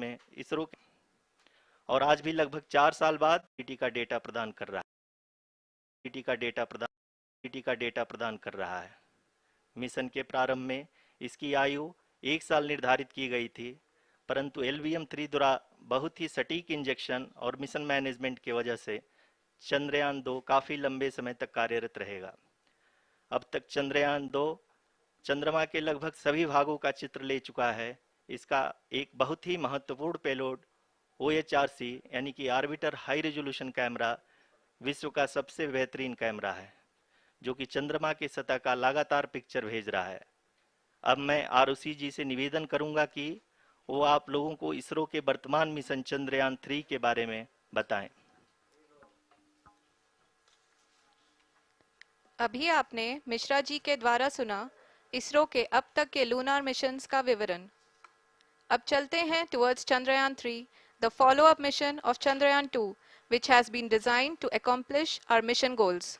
में इसरो और आज भी लगभग 4 साल बाद पीटी का डेटा प्रदान कर रहा है पीटी का डेटा प्रदान कर रहा है। मिशन के प्रारंभ में इसकी आयु 1 साल निर्धारित की गई थी, परंतु LVM-3 द्वारा बहुत ही सटीक इंजेक्शन और मिशन मैनेजमेंट की वजह से चंद्रयान-2 काफ़ी लंबे समय तक कार्यरत रहेगा। अब तक चंद्रयान-2 चंद्रमा के लगभग सभी भागों का चित्र ले चुका है। इसका एक बहुत ही महत्वपूर्ण पेलोड OHRC यानी कि ऑर्बिटर हाई रेजोल्यूशन कैमरा विश्व का सबसे बेहतरीन कैमरा है, जो कि चंद्रमा की सतह का लगातार पिक्चर भेज रहा है। अब मैं ROC जी से निवेदन करूंगा कि वो आप लोगों को इसरो के वर्तमान मिशन चंद्रयान-3 के बारे में बताएं। अभी आपने मिश्रा जी के द्वारा सुना इसरो के अब तक के लूनार मिशंस का विवरण। अब चलते हैं towards Chandrayaan-3, the follow-up mission of Chandrayaan-2, which has been designed to accomplish our mission goals.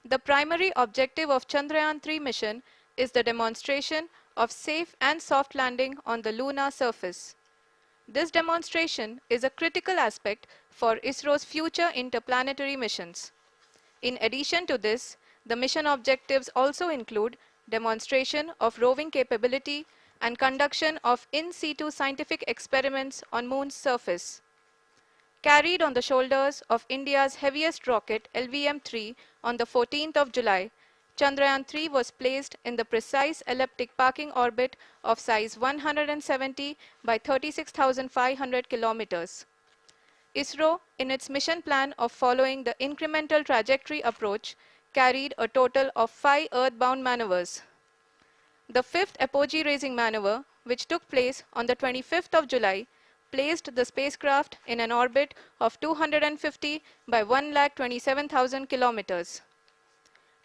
The primary objective of Chandrayaan-3 mission is the demonstration of safe and soft landing on the lunar surface. This demonstration is a critical aspect for ISRO's future interplanetary missions. In addition to this, the mission objectives also include demonstration of roving capability and conduction of in situ scientific experiments on Moon's surface. Carried on the shoulders of India's heaviest rocket LVM-3 on the 14th of July, Chandrayaan-3 was placed in the precise elliptic parking orbit of size 170 by 36,500 kilometers. ISRO, in its mission plan of following the incremental trajectory approach, carried a total of 5 earthbound maneuvers. The fifth apogee raising maneuver, which took place on the 25th of July, placed the spacecraft in an orbit of 250 by 1,27,000 kilometers.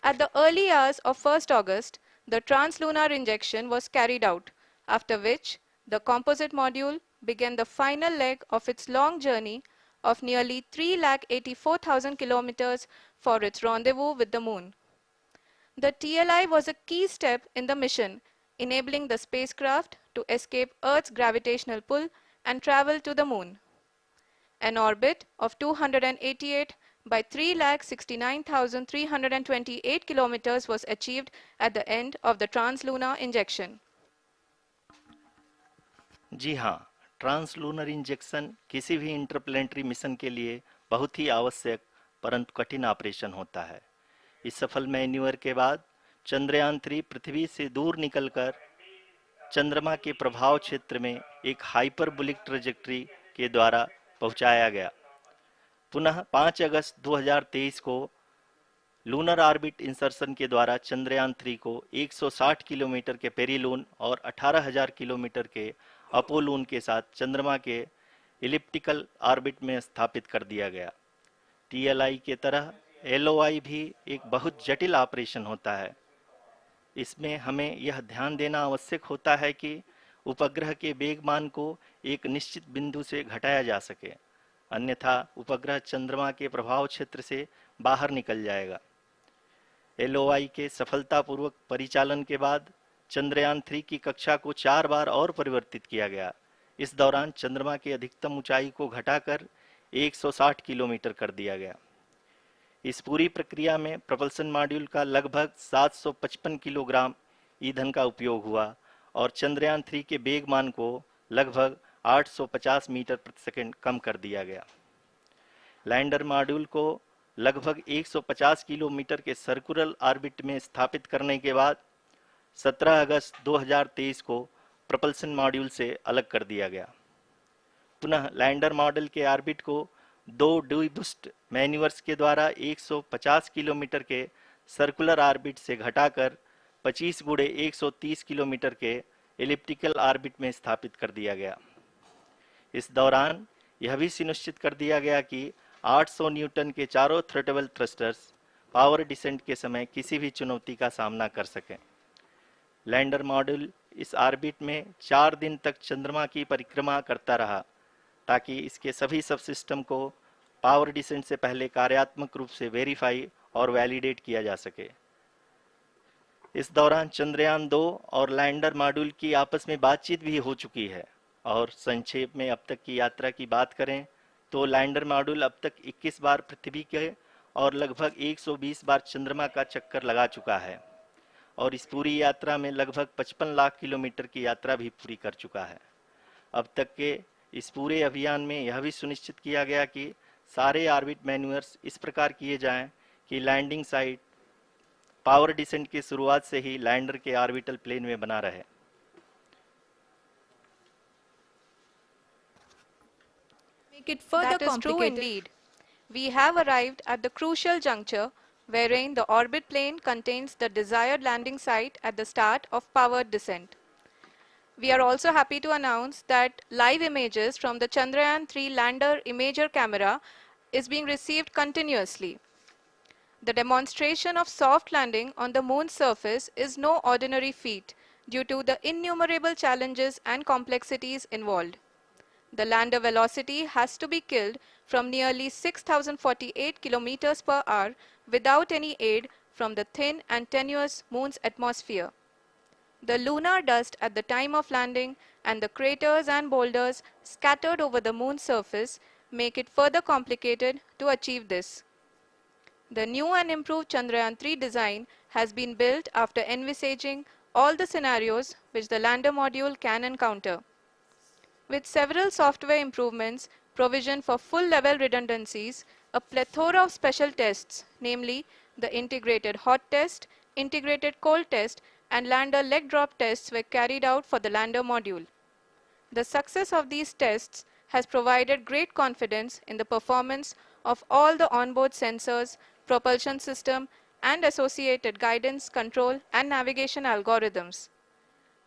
At the early hours of 1st August, the translunar injection was carried out, after which the composite module began the final leg of its long journey of nearly 3,84,000 kilometers for its rendezvous with the Moon. The TLI was a key step in the mission, enabling the spacecraft to escape Earth's gravitational pull and travel to the Moon. An orbit of 288 by 3,69,328 kilometers was achieved at the end of the translunar injection. जी हाँ, translunar injection किसी भी interplanetary mission के लिए बहुत ही आवश्यक परंतु कठिन operation होता है। इस सफल मैन्यूवर के बाद चंद्रयान-3 पृथ्वी से दूर निकलकर चंद्रमा के प्रभाव क्षेत्र में एक हाइपरबोलिक ट्रेजेक्टरी के द्वारा पहुंचाया गया। पुनः 5 अगस्त 2023 को लूनर ऑर्बिट इंसर्शन के द्वारा चंद्रयान-3 को 160 किलोमीटर के पेरीलून और 18,000 किलोमीटर के अपोलून के साथ चंद्रमा के इलिप्टिकल ऑर्बिट में स्थापित कर दिया गया। TLI के तरह LOI भी एक बहुत जटिल ऑपरेशन होता है। इसमें हमें यह ध्यान देना आवश्यक होता है कि उपग्रह के वेगमान को एक निश्चित बिंदु से घटाया जा सके, अन्यथा उपग्रह चंद्रमा के प्रभाव क्षेत्र से बाहर निकल जाएगा। LOI के सफलतापूर्वक परिचालन के बाद चंद्रयान-3 की कक्षा को 4 बार और परिवर्तित किया गया। इस दौरान चंद्रमा की अधिकतम ऊंचाई को घटाकर 160 किलोमीटर कर दिया गया। इस पूरी प्रक्रिया में प्रपल्सन मॉड्यूल का लगभग 755 किलोग्राम ईंधन का उपयोग हुआ और चंद्रयान-3 के वेगमान को लगभग 850 मीटर प्रति सेकंड कम कर दिया गया। लैंडर मॉड्यूल को लगभग 150 किलोमीटर के सर्कुलर ऑर्बिट में स्थापित करने के बाद 17 अगस्त 2023 को प्रपल्सन मॉड्यूल से अलग कर दिया गया। पुनः लैंडर मॉडल के ऑर्बिट को 2 डीबूस्ट मैन्यूवर्स के द्वारा 150 किलोमीटर के सर्कुलर ऑर्बिट से घटाकर 25 गुणे 130 किलोमीटर के एलिप्टिकल ऑर्बिट में स्थापित कर दिया गया। इस दौरान यह भी सुनिश्चित कर दिया गया कि 800 न्यूटन के चारों थ्रोटेबल थ्रस्टर्स पावर डिसेंट के समय किसी भी चुनौती का सामना कर सकें। लैंडर मॉड्यूल इस ऑर्बिट में 4 दिन तक चंद्रमा की परिक्रमा करता रहा ताकि इसके सभी सबसिस्टम को पावर डिसेंट से पहले कार्यात्मक रूप से वेरीफाई और वैलिडेट किया जा सके। इस दौरान चंद्रयान 2 और लैंडर मॉड्यूल की आपस में बातचीत भी हो चुकी है और संक्षेप में अब तक की यात्रा की बात करें तो लैंडर मॉड्यूल अब तक 21 बार पृथ्वी के और लगभग 120 बार चंद्रमा का चक्कर लगा चुका है और इस पूरी यात्रा में लगभग 55 लाख किलोमीटर की यात्रा भी पूरी कर चुका है। अब तक के इस पूरे अभियान में यह भी सुनिश्चित किया गया कि सारे ऑर्बिट मैन्यूअर्स इस प्रकार किए जाएं कि लैंडिंग साइट पावर डिसेंट की शुरुआत से ही लैंडर के ऑर्बिटल प्लेन में बना रहे। Make it further That is true complicated. indeed. We have arrived at the crucial juncture wherein the orbit plane contains the desired landing site at the start of powered descent. We are also happy to announce that live images from the Chandrayaan-3 lander imager camera is being received continuously. The demonstration of soft landing on the moon's surface is no ordinary feat due to the innumerable challenges and complexities involved. The lander velocity has to be killed from nearly 6,048 kilometers per hour without any aid from the thin and tenuous moon's atmosphere. The lunar dust at the time of landing and the craters and boulders scattered over the moon's surface make it further complicated to achieve this. The new and improved Chandrayaan-3 design has been built after envisaging all the scenarios which the lander module can encounter. With several software improvements, provision for full-level redundancies, a plethora of special tests, namely the integrated hot test, integrated cold test, and lander leg drop tests were carried out for the lander module. The success of these tests has provided great confidence in the performance of all the onboard sensors, propulsion system, and associated guidance, control, and navigation algorithms.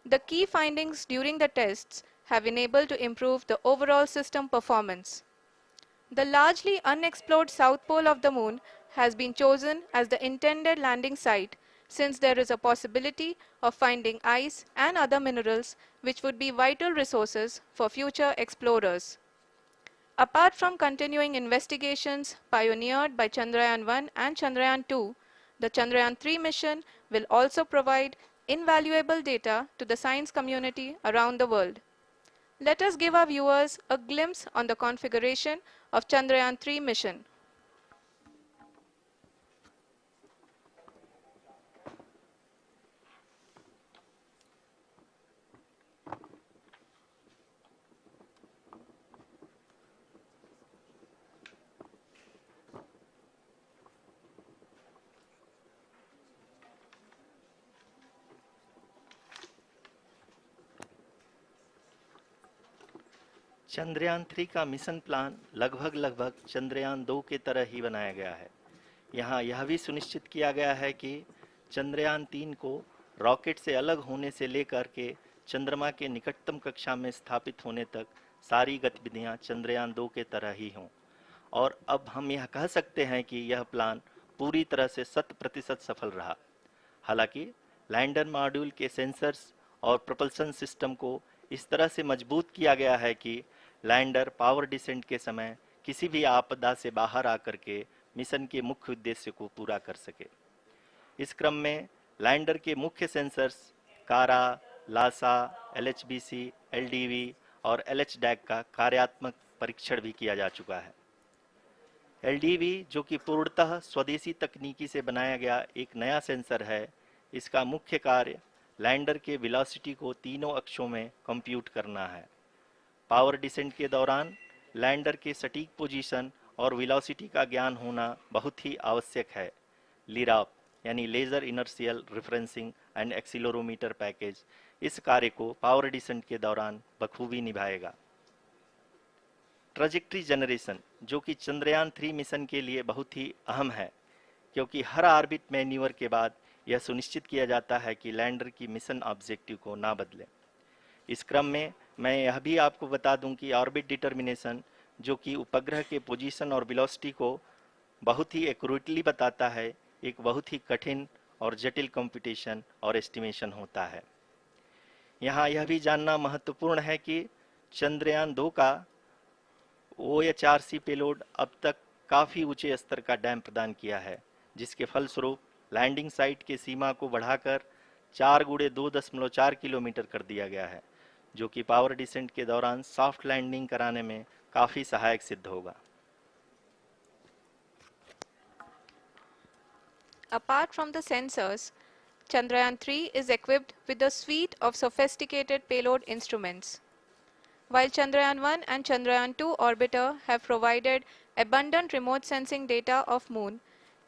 The key findings during the tests have enabled to improve the overall system performance. The largely unexplored south pole of the moon has been chosen as the intended landing site since there is a possibility of finding ice and other minerals which would be vital resources for future explorers. Apart from continuing investigations pioneered by Chandrayaan-1 and Chandrayaan-2, the Chandrayaan-3 mission will also provide invaluable data to the science community around the world. Let us give our viewers a glimpse on the configuration of Chandrayaan-3 mission. Chandrayaan 3 का mission plan लगभग चंद्रयान 2 के तरह ही बनाया गया है। यहाँ यह भी सुनिश्चित किया गया है कि चंद्रयान 3 को रॉकेट से अलग होने से लेकर के चंद्रमा के निकटतम कक्षा में स्थापित होने तक सारी गतिविधियाँ चंद्रयान 2 के तरह ही हों। और अब हम यह कह सकते हैं कि यह प्लान पूरी तरह से 100% सफल रहा। हालांकि लैंडर मॉड्यूल के सेंसर्स और propulsion सिस्टम को इस तरह से मजबूत किया गया है कि लैंडर पावर डिसेंट के समय किसी भी आपदा से बाहर आकर के मिशन के मुख्य उद्देश्य को पूरा कर सके। इस क्रम में लैंडर के मुख्य सेंसर्स कारा, लासा, LHBC, LDV और LHDAC का कार्यात्मक परीक्षण भी किया जा चुका है। LDV जो कि पूर्णतः स्वदेशी तकनीकी से बनाया गया एक नया सेंसर है, इसका मुख्य कार्य लैंडर के वेलोसिटी को तीनों अक्षों में कंप्यूट करना है। पावर डिसेंट के दौरान लैंडर के सटीक पोजीशन और वेलोसिटी का ज्ञान होना बहुत ही आवश्यक है। लिराप यानी laser inertial referencing and accelerometer package इस कार्य को पावर डिसेंट के दौरान बखूबी निभाएगा। ट्रैजेक्टरी जनरेशन जो कि चंद्रयान 3 मिशन के लिए बहुत ही अहम है, क्योंकि हर ऑर्बिट मैन्यूवर के बाद यह सुनिश्चित किया जाता है कि लैंडर की मिशन ऑब्जेक्टिव को ना बदले। इस क्रम में मैं यह भी आपको बता दूं कि ऑर्बिट डिटर्मिनेशन जो कि उपग्रह के पोजीशन और वेलोसिटी को बहुत ही एक्यूरेटली बताता है, एक बहुत ही कठिन और जटिल कंप्यूटेशन और एस्टिमेशन होता है। यहाँ यह भी जानना महत्वपूर्ण है कि चंद्रयान 2 का OHRC पेलोड अब तक काफ़ी ऊंचे स्तर का डैम प्रदान किया है, जिसके फलस्वरूप लैंडिंग साइट के सीमा को बढ़ाकर 4 × 2.4 किलोमीटर कर दिया गया है, जो कि पावर डिसेंट के दौरान सॉफ्ट लैंडिंग कराने में काफ़ी सहायक सिद्ध होगा। Apart from the sensors, Chandrayaan-3 is equipped with a suite of sophisticated payload instruments. While Chandrayaan-1 and Chandrayaan-2 orbiter have provided abundant remote sensing data of Moon,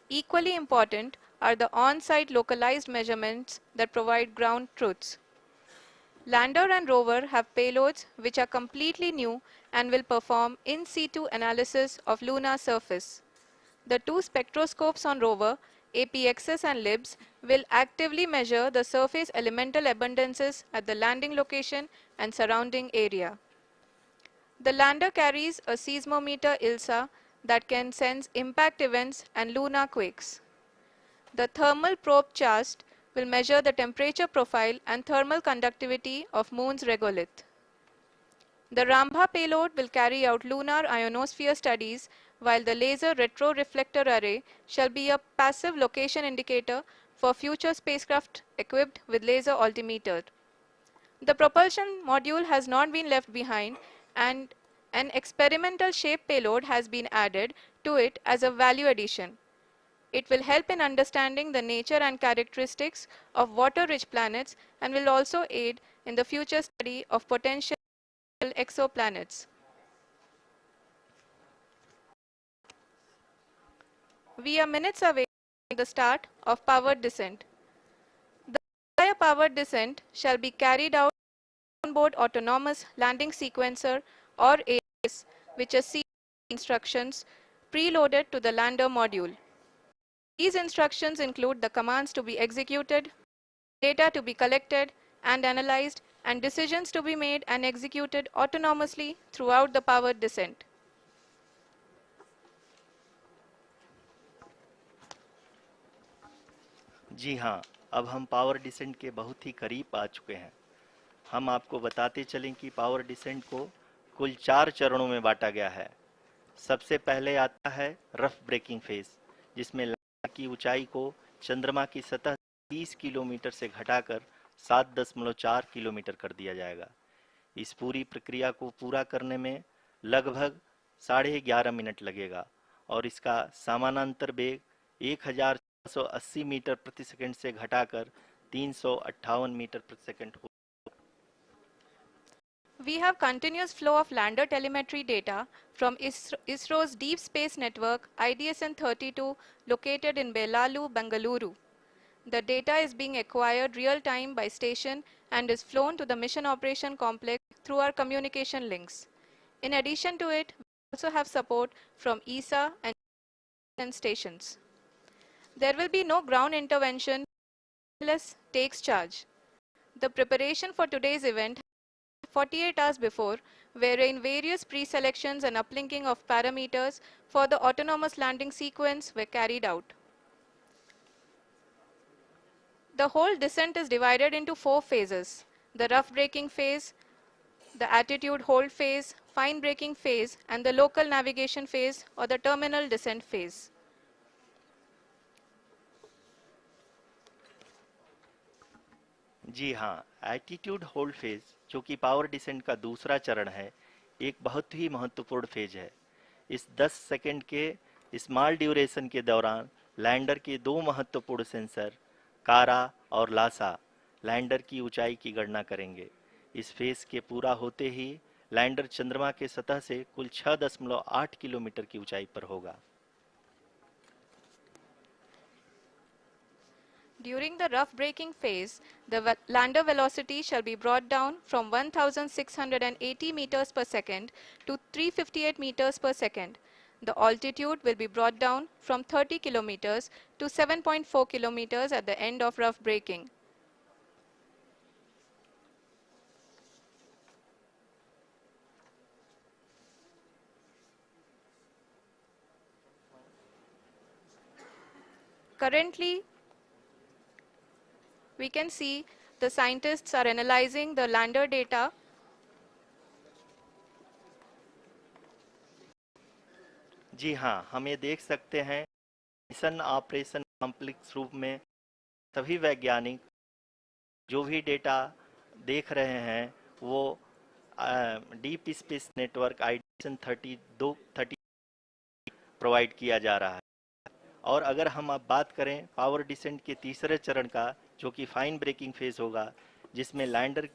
equally important are the on-site localized measurements that provide ground truths. Lander and rover have payloads which are completely new and will perform in situ analysis of lunar surface. The two spectroscopes on rover, APXS and LIBS, will actively measure the surface elemental abundances at the landing location and surrounding area. The lander carries a seismometer ILSA that can sense impact events and lunar quakes. The thermal probe CHAST will measure the temperature profile and thermal conductivity of Moon's regolith. The Rambha payload will carry out lunar ionosphere studies, while the laser retroreflector array shall be a passive location indicator for future spacecraft equipped with laser altimeter. The propulsion module has not been left behind, and an experimental shape payload has been added to it as a value addition. It will help in understanding the nature and characteristics of water-rich planets and will also aid in the future study of potential exoplanets. We are minutes away from the start of powered descent. The entire powered descent shall be carried out on-board autonomous landing sequencer or ALS, which is series instructions preloaded to the lander module. These instructions include the commands to be executed, data to be collected and analyzed, and decisions to be made and executed autonomously throughout the powered descent. जी हाँ, अब हम power descent के बहुत ही करीब आ चुके हैं। हम आपको बताते चलें कि पावर डिसेंट को कुल 4 चरणों में बांटा गया है। सबसे पहले आता है रफ ब्रेकिंग फेज, जिसमें लैंडर की ऊंचाई को चंद्रमा की सतह 30 किलोमीटर से घटाकर 7.4 किलोमीटर कर दिया जाएगा। इस पूरी प्रक्रिया को पूरा करने में लगभग 11.5 मिनट लगेगा और इसका समानांतर वेग 1480 मीटर प्रति सेकंड से घटाकर 358 मीटर प्रति सेकंड हो। We have continuous flow of lander telemetry data from ISRO's Deep Space Network IDSN-32 located in Belalu, Bengaluru. The data is being acquired real-time by station and is flown to the Mission Operation Complex through our communication links. In addition to it, we also have support from ESA and stations. There will be no ground intervention unless takes charge. The preparation for today's event 48 hours before, wherein various pre-selections and uplinking of parameters for the autonomous landing sequence were carried out. The whole descent is divided into 4 phases: the rough braking phase, the attitude hold phase, fine braking phase, and the local navigation phase or the terminal descent phase. जी हाँ, attitude hold phase, जो कि power descent का दूसरा चरण है, एक बहुत ही महत्वपूर्ण फेज है। इस 10 सेकंड के स्मॉल ड्यूरेशन के दौरान लैंडर के दो महत्वपूर्ण सेंसर कारा और लासा लैंडर की ऊंचाई की गणना करेंगे। इस फेज के पूरा होते ही लैंडर चंद्रमा के सतह से कुल 6.8 किलोमीटर की ऊंचाई पर होगा। During the rough braking phase, the lander velocity shall be brought down from 1680 meters per second to 358 meters per second. The altitude will be brought down from 30 kilometers to 7.4 kilometers at the end of rough braking. Currently, we can see the scientists are analyzing the lander data. जी हाँ, हम ये देख सकते हैं mission operation complex रूप में सभी वैज्ञानिक जो भी डेटा देख रहे हैं वो डीप स्पेस नेटवर्क आईडीएसन 30 प्रोवाइड किया जा रहा है। और अगर हम अब बात करें पावर डिसेंट के तीसरे चरण का, जो कि फाइन ब्रेकिंग फेज होगा, जिसमें लैंडर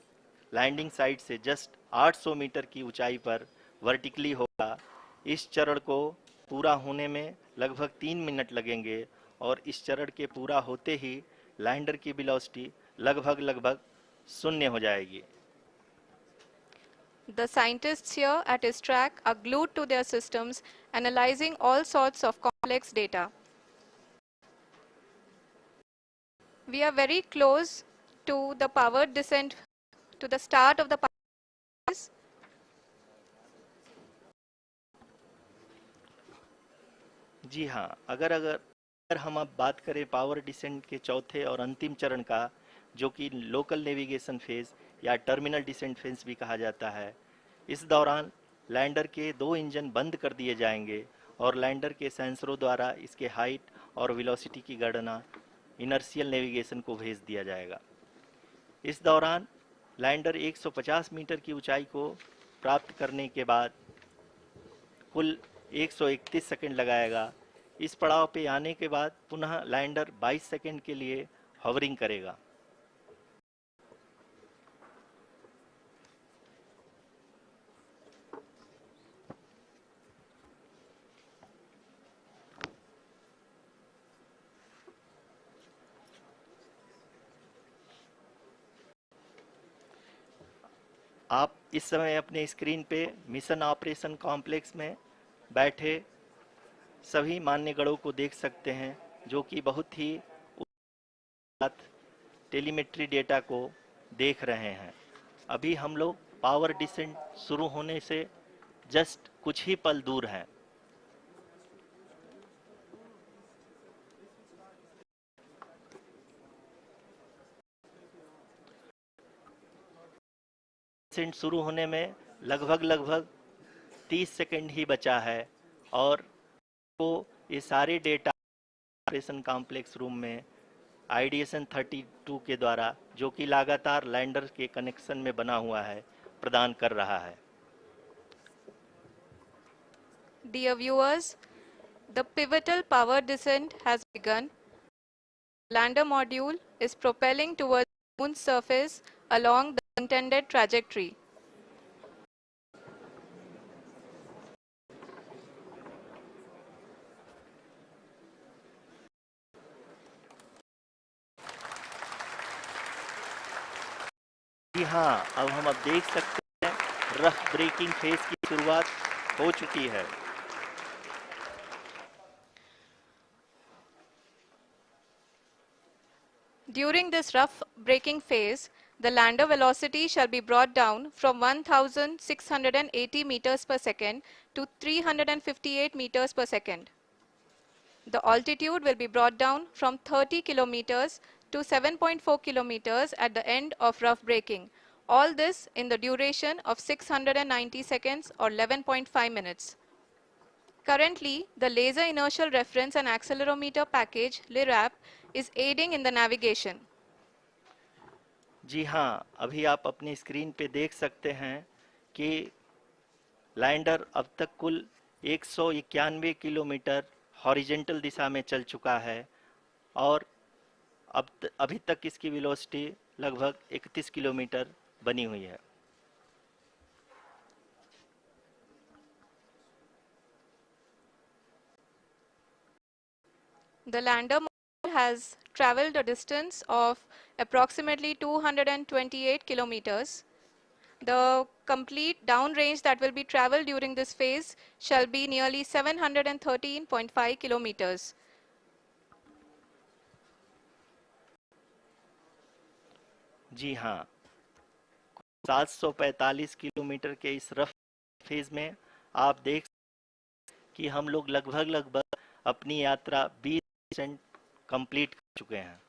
लैंडिंग साइट से जस्ट 800 मीटर की ऊंचाई पर वर्टिकली होगा। इस चरण को पूरा होने में लगभग 3 मिनट लगेंगे और इस चरण के पूरा होते ही लैंडर की वेलोसिटी लगभग शून्य हो जाएगी। The scientists here at his track are glued to their systems, analyzing all sorts of complex data. We are very close to the powered descent, to the start of the power phase. जी हाँ, अगर हम अब बात करें power descent के चौथे और अंतिम चरण का, जो कि लोकल नेविगेशन फेज या टर्मिनल डिसेंट फेज भी कहा जाता है, इस दौरान लैंडर के 2 इंजन बंद कर दिए जाएंगे और लैंडर के सेंसरों द्वारा इसके हाइट और वेलोसिटी की गणना इनर्शियल नेविगेशन को भेज दिया जाएगा। इस दौरान लैंडर 150 मीटर की ऊंचाई को प्राप्त करने के बाद कुल 131 सेकंड लगाएगा। इस पड़ाव पे आने के बाद पुनः लैंडर 22 सेकंड के लिए हवरिंग करेगा। आप इस समय अपने स्क्रीन पे मिशन ऑपरेशन कॉम्प्लेक्स में बैठे सभी मान्यगणों को देख सकते हैं, जो कि बहुत ही टेलीमेट्री डेटा को देख रहे हैं। अभी हम लोग पावर डिसेंट शुरू होने से जस्ट कुछ ही पल दूर हैं। डिसेंट शुरू होने में लगभग 30 सेकंड ही बचा है और को ये सारे डेटा ऑपरेशन कॉम्प्लेक्स रूम में आईडीएसन 32 के द्वारा, जो कि लगातार लैंडर के कनेक्शन में बना हुआ है, प्रदान कर रहा है। Dear viewers, the pivotal power descent has begun. Lander module is propelling towards the moon's surface along the intended trajectory. जी हाँ, अब हम देख सकते हैं रफ ब्रेकिंग फेज की शुरुआत हो चुकी है। During this rough braking phase, the lander velocity shall be brought down from 1680 meters per second to 358 meters per second. The altitude will be brought down from 30 kilometers to 7.4 kilometers at the end of rough braking. All this in the duration of 690 seconds or 11.5 minutes. Currently, the Laser Inertial Reference and Accelerometer package (LIRAP) is aiding in the navigation. जी हाँ, अभी आप अपनी screen पे देख सकते हैं कि lander अब तक कुल 191 किलोमीटर हॉरिजेंटल दिशा में चल चुका है और अभी तक इसकी वेलोसिटी लगभग 31 किलोमीटर बनी हुई है। The lander module has traveled a distance of approximately 228 kilometers. The complete downrange that will be traveled during this phase shall be nearly 713.5 kilometers. जी हाँ, 745 किलोमीटर के इस रफ फेज में आप देख कि हम लोग लगभग अपनी यात्रा 20% कंप्लीट कर चुके हैं।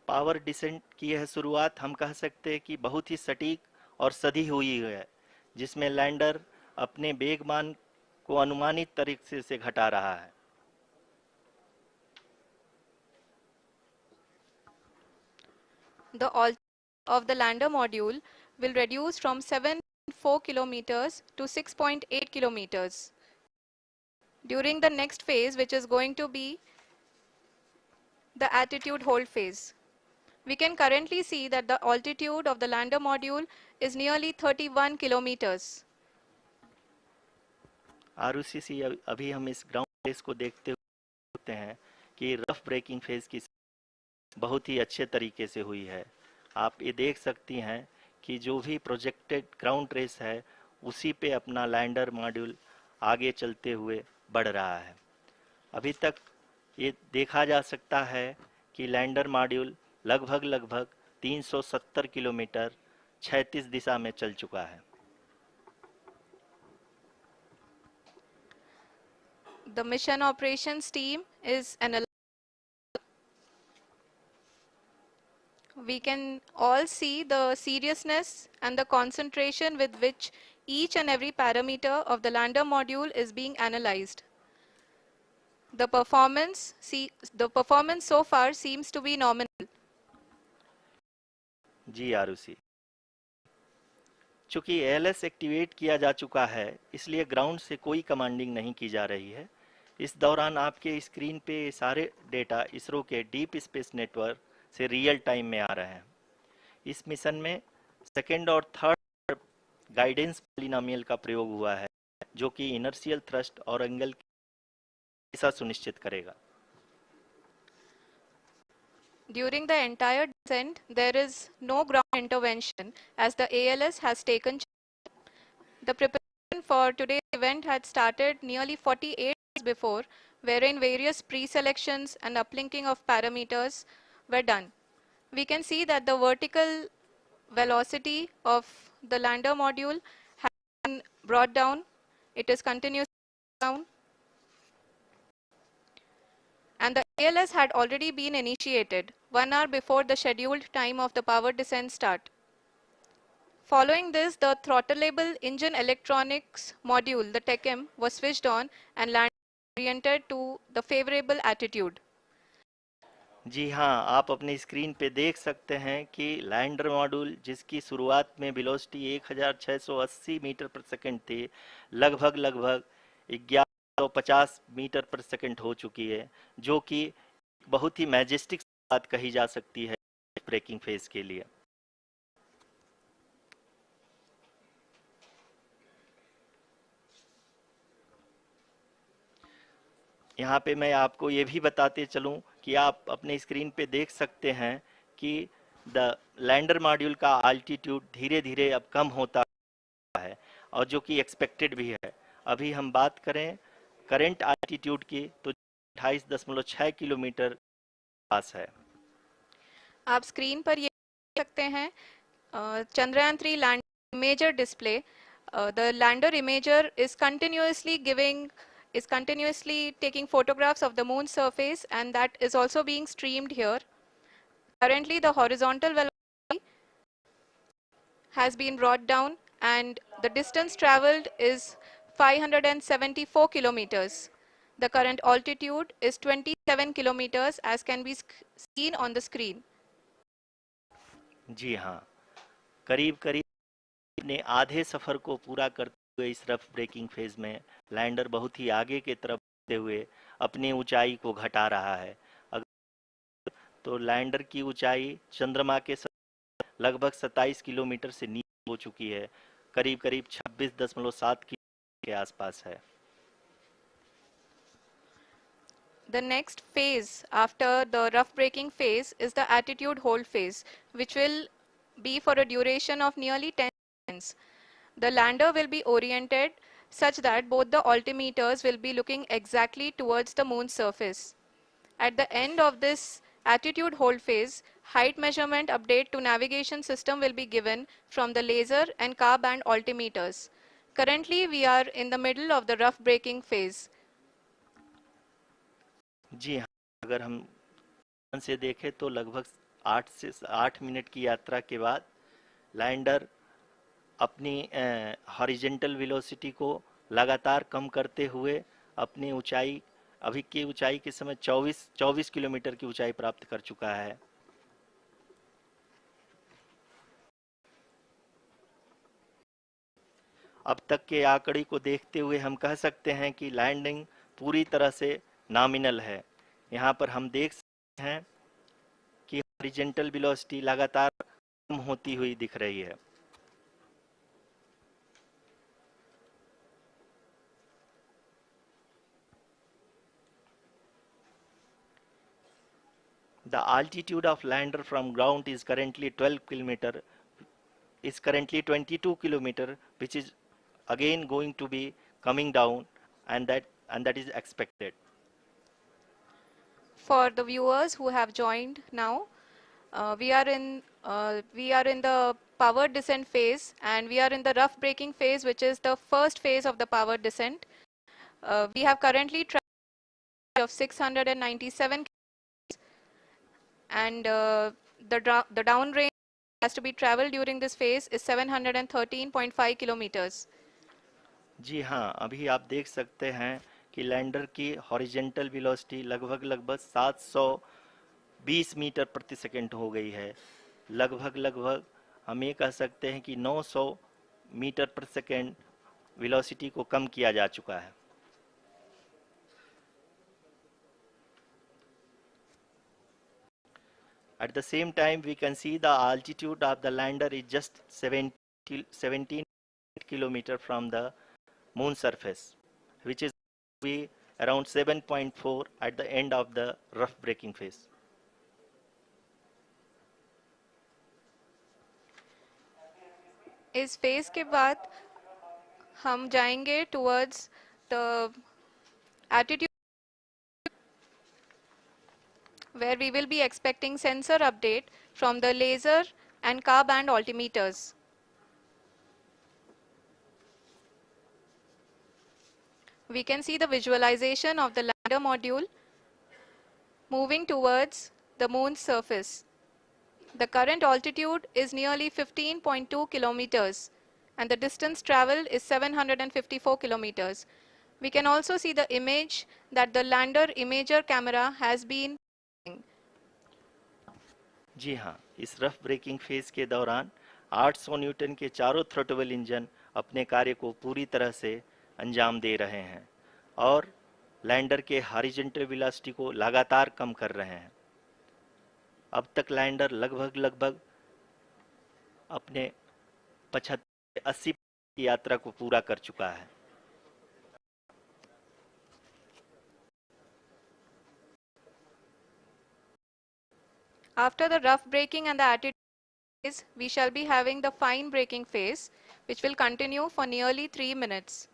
पावर डिसेंट की यह शुरुआत हम कह सकते हैं कि बहुत ही सटीक और सधी हुई है, जिसमें लैंडर अपने वेगमान को अनुमानित तरीके से घटा रहा है। The altitude of the lander module will reduce from 7.4 kilometers to 6.8 kilometers during the next phase, which is going to be the attitude hold phase. We can currently see that the altitude of the lander module is nearly 31 kilometers. Arushi, अभी हम इस ground race को देखते होते हैं कि rough breaking phase की बहुत ही अच्छे तरीके से हुई है। आप ये देख सकती हैं कि जो भी प्रोजेक्टेड ग्राउंड रेस है उसी पे अपना लैंडर मॉड्यूल आगे चलते हुए बढ़ रहा है। अभी तक ये देखा जा सकता है कि लैंडर मॉड्यूल लगभग 370 किलोमीटर क्षैतिज दिशा में चल चुका है। The mission operations team is we can all see the seriousness and the concentration with which each and every parameter of the lander module is being analyzed. The performance so far seems to be nominal. जी आरुषि, चूंकि ALS activate किया जा चुका है इसलिए ground से कोई commanding नहीं की जा रही है। इस दौरान आपके स्क्रीन पे सारे डेटा इसरो के डीप स्पेस नेटवर्क से रियल टाइम में आ रहे हैं। इस मिशन में सेकेंड और थर्ड गाइडेंस पॉलिनोमियल का प्रयोग हुआ है जो कि इनर्शियल थ्रस्ट और एंगल की दिशा सुनिश्चित करेगा। During the entire descent, there is no ground intervention as the ALS has taken charge. The preparation for today's event had started nearly 48 days before, wherein various pre-selections and uplinking of parameters were done. We can see that the vertical velocity of the lander module has been brought down. It is continuously down. And the ALS had already been initiated 1 hour before the scheduled time of the power descent start. Following this, the throttleable engine electronics module, the TECM, was switched on and landed oriented to the favorable attitude. जी हाँ, आप अपनी screen पे देख सकते हैं कि lander module जिसकी शुरुआत में वेलोसिटी 1680 मीटर पर सेकंड थी, लगभग 1150 मीटर पर सेकंड हो चुकी है, जो कि बहुत ही मैजेस्टिक बात कही जा सकती है ब्रेकिंग फेज के लिए। यहाँ पे मैं आपको ये भी बताते चलूँ कि आप अपने स्क्रीन पे देख सकते हैं कि द लैंडर मॉड्यूल का अल्टीट्यूड धीरे धीरे अब कम होता है और जो कि एक्सपेक्टेड भी है। अभी हम बात करें करंट अल्टीट्यूड की तो 28.6 किलोमीटर पास है। आप स्क्रीन पर ये देख सकते हैं Chandrayaan-3 land imager display. The lander imager is continuously taking photographs of the moon's surface, and that is also being streamed here. Currently, the horizontal velocity has been brought down and the distance traveled is 574 kilometers. The current altitude is 27 kilometers as can be seen on the screen. जी हाँ, करीब अपने आधे सफर को पूरा करते हुए इस rough breaking phase में लैंडर बहुत ही आगे की तरफ बढ़ते हुए अपनी ऊंचाई को घटा रहा है। अगर तो लैंडर की ऊंचाई चंद्रमा के लगभग 27 किलोमीटर से नीचे हो चुकी है, करीब 26.7 किलोमीटर के आसपास है। The next phase after the rough braking phase is the attitude hold phase, which will be for a duration of nearly 10 seconds. The lander will be oriented such that both the altimeters will be looking exactly towards the moon's surface. At the end of this attitude hold phase, height measurement update to navigation system will be given from the laser and car band altimeters. Currently, we are in the middle of the rough braking phase. जी हाँ, अगर हम से देखें तो लगभग 8 minute की यात्रा के बाद लैंडर अपनी हॉरिजेंटल वेलोसिटी को लगातार कम करते हुए अपनी ऊंचाई, अभी की ऊंचाई के समय 24 किलोमीटर की ऊंचाई प्राप्त कर चुका है। अब तक के आंकड़े को देखते हुए हम कह सकते हैं कि लैंडिंग पूरी तरह से नॉमिनल है। यहाँ पर हम देख सकते हैं कि हॉरिजेंटल वेलोसिटी लगातार कम होती हुई दिख रही है। The altitude of lander from ground is currently 12 kilometer, is currently 22 kilometer, which is again going to be coming down, and that is expected. For the viewers who have joined now, we are in the power descent phase, and we are in the rough braking phase, which is the first phase of the power descent. We have currently traveled of 697, and the down range has to be traveled during this phase is 713.5 kilometers. जी हाँ, अभी आप देख सकते हैं कि lander की horizontal velocity लगभग 720 metre प्रति सेकंड हो गई है। लगभग हम ये कह सकते हैं कि 900 मीटर प्रति सेकंड वेलोसिटी को कम किया जा चुका है। At the same time, we can see the altitude of the lander is just 17 kilometer from the moon surface, which is be around 7.4 at the end of the rough braking phase. इस phase के बाद हम जाएंगे towards the attitude, where we will be expecting sensor update from the laser and car band altimeters. We can see the visualization of the lander module moving towards the moon's surface. The current altitude is nearly 15.2 kilometers, and the distance traveled is 754 kilometers. We can also see the image that the lander imager camera has been. जी हाँ, इस rough breaking phase के दौरान 800 Newton के चारों throttle engine अपने कार्य को पूरी तरह से अंजाम दे रहे हैं और लैंडर के हॉरिजॉन्टल वेलोसिटी को लगातार कम कर रहे हैं। अब तक लैंडर लगभग अपने 75-80 की यात्रा को पूरा कर चुका है। After the rough braking and the attitude phase, we shall be having the fine braking phase, which will continue for nearly 3 minutes.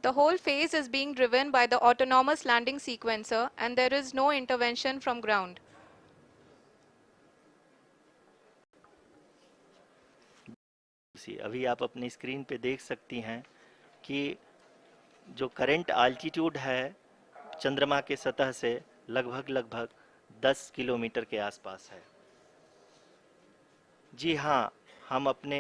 The whole phase is being driven by the autonomous landing sequencer, and there is no intervention from ground. अभी आप अपनी screen पे देख सकती हैं कि जो current altitude है चंद्रमा के सतह से लगभग 10 किलोमीटर के आसपास है। जी हाँ, हम अपने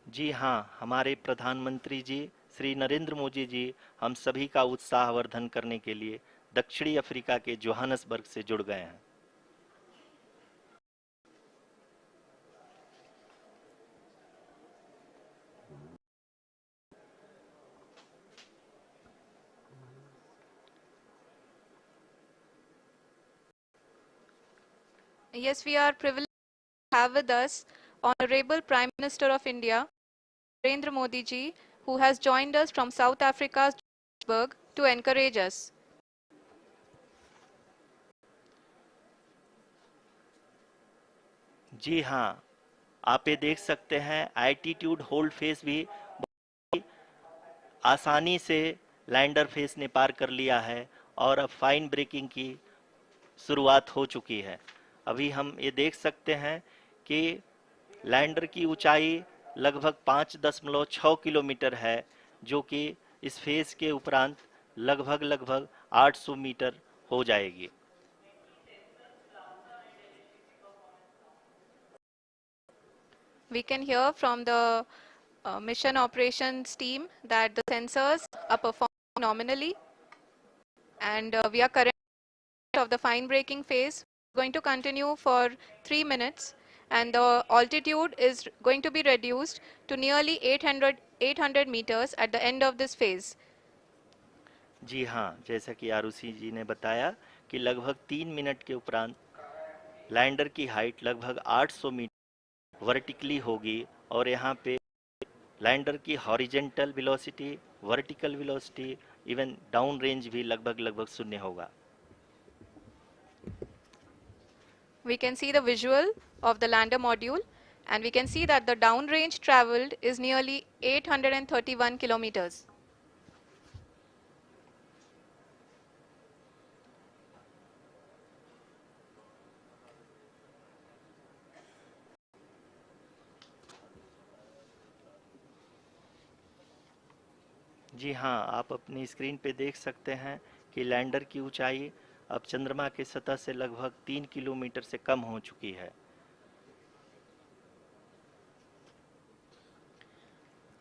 जी हाँ, हमारे प्रधानमंत्री जी श्री नरेंद्र मोदी जी हम सभी का उत्साहवर्धन करने के लिए दक्षिणी अफ्रीका के जोहानसबर्ग से जुड़ गए हैं। Yes, we are privileged to have with us Honorable Prime Minister of India, Narendra Modi ji, who has joined us from South Africa's Johannesburg to encourage us. जी हाँ, आप ये देख सकते हैं एल्टीट्यूड होल्ड फेस भी आसानी से लैंडर फेस ने पार कर लिया है और अब फाइन ब्रेकिंग की शुरुआत हो चुकी है। अभी हम ये देख सकते हैं कि लैंडर की ऊंचाई लगभग 5.6 किलोमीटर है, जो कि इस फेज के उपरांत लगभग 800 मीटर हो जाएगी। We can hear from the mission operations team that the sensors are performing nominally, and we are currently of the fine braking phase, going to continue for 3 minutes, and the altitude is going to be reduced to nearly 800 meters at the end of this phase. जी हाँ, जैसा कि आरुषि जी ने बताया कि लगभग 3 minute के उपरांत lander की हाइट लगभग 800 मीटर वर्टिकली होगी और यहाँ पे लैंडर की horizontal velocity, vertical velocity, even down range भी लगभग लगभग शून्य होगा। We can see the visual of the lander module, and we can see that the downrange traveled is nearly 831 kilometers. जी हाँ, आप अपनी स्क्रीन पे देख सकते हैं कि लैंडर की ऊंचाई अब चंद्रमा की सतह से लगभग 3 किलोमीटर से कम हो चुकी है।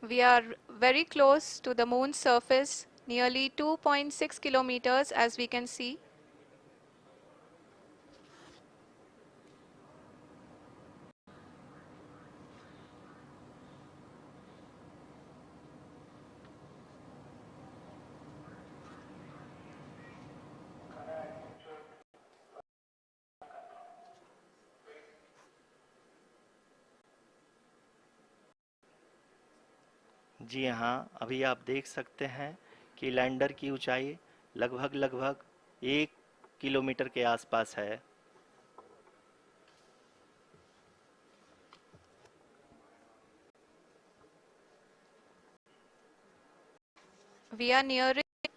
We are very close to the moon's surface, nearly 2.6 kilometers as we can see. जी हाँ, अभी आप देख सकते हैं कि लैंडर की ऊंचाई लगभग लगभग 1 किलोमीटर के आसपास है। We are nearing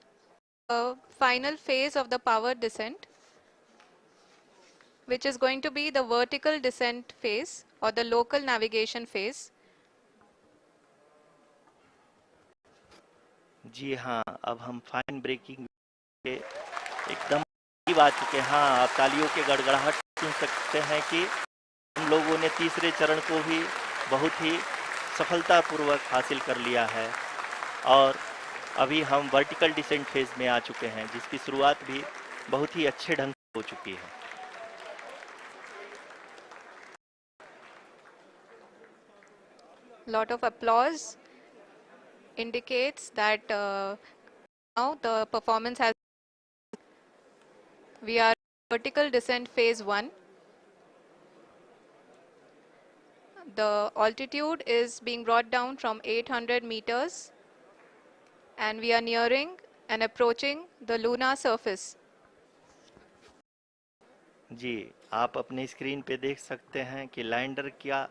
the final phase of the power descent, which is going to be the vertical descent phase or the local navigation phase. जी हाँ, अब हम फाइन ब्रेकिंग के एकदम करीब आ चुके हैं। हाँ, आप तालियों के गड़गड़ाहट सुन सकते हैं कि हम लोगों ने तीसरे चरण को भी बहुत ही सफलतापूर्वक हासिल कर लिया है और अभी हम वर्टिकल डिसेंट फेज में आ चुके हैं, जिसकी शुरुआत भी बहुत ही अच्छे ढंग से हो चुकी है। Lot of applause indicates that now the performance has. We are vertical descent phase 1. The altitude is being brought down from 800 meters, and we are nearing and approaching the lunar surface. जी, आप अपनी screen पे देख सकते हैं कि lander क्या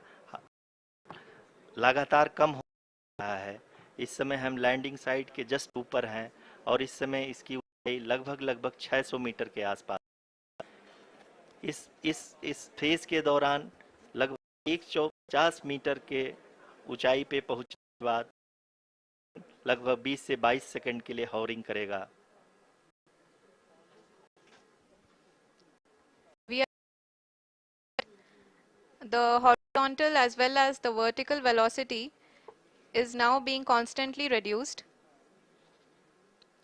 लगातार कम हो रहा है। इस समय हम लैंडिंग साइट के जस्ट ऊपर हैं और इस समय इसकी ऊंचाई लगभग लगभग 600 मीटर के आसपास। इस फेज के दौरान लगभग 150 मीटर के ऊंचाई पे पहुंचने के बाद लगभग 20 से 22 सेकंड के लिए हॉवरिंग करेगा। The horizontal as well as the vertical velocity is now being constantly reduced,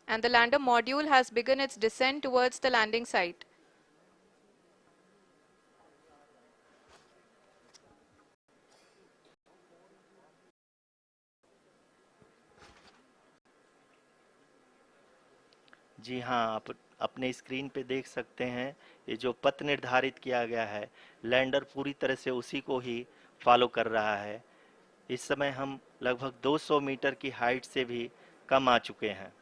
and the lander module has begun its descent towards the landing site. जी हाँ, आप अपने स्क्रीन पे देख सकते हैं ये जो पथ निर्धारित किया गया है, लैंडर पूरी तरह से उसी को ही फॉलो कर रहा है। इस समय हम लगभग 200 मीटर की हाइट से भी कम आ चुके हैं।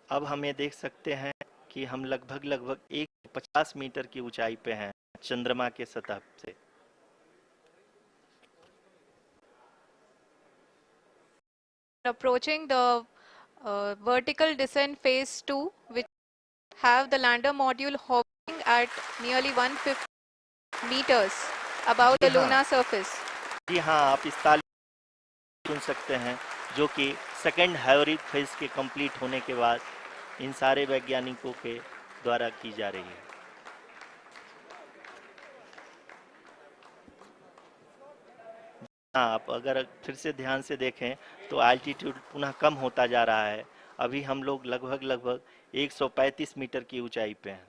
अब हम ये देख सकते हैं कि हम लगभग लगभग 150 मीटर की ऊंचाई पे हैं चंद्रमा के सतह से। Approaching the vertical descent phase 2, which have the lander module hovering at nearly 150 meters above ji the हाँ, lunar surface. जी हाँ, आप इस ताली सुन सकते हैं जो कि सेकेंड हाइब्रिड फेज के कंप्लीट होने के बाद इन सारे वैज्ञानिकों के द्वारा की जा रही है। हाँ, आप अगर फिर से ध्यान से देखें तो एल्टीट्यूड पुनः कम होता जा रहा है। अभी हम लोग लगभग 135 मीटर की ऊंचाई पे हैं।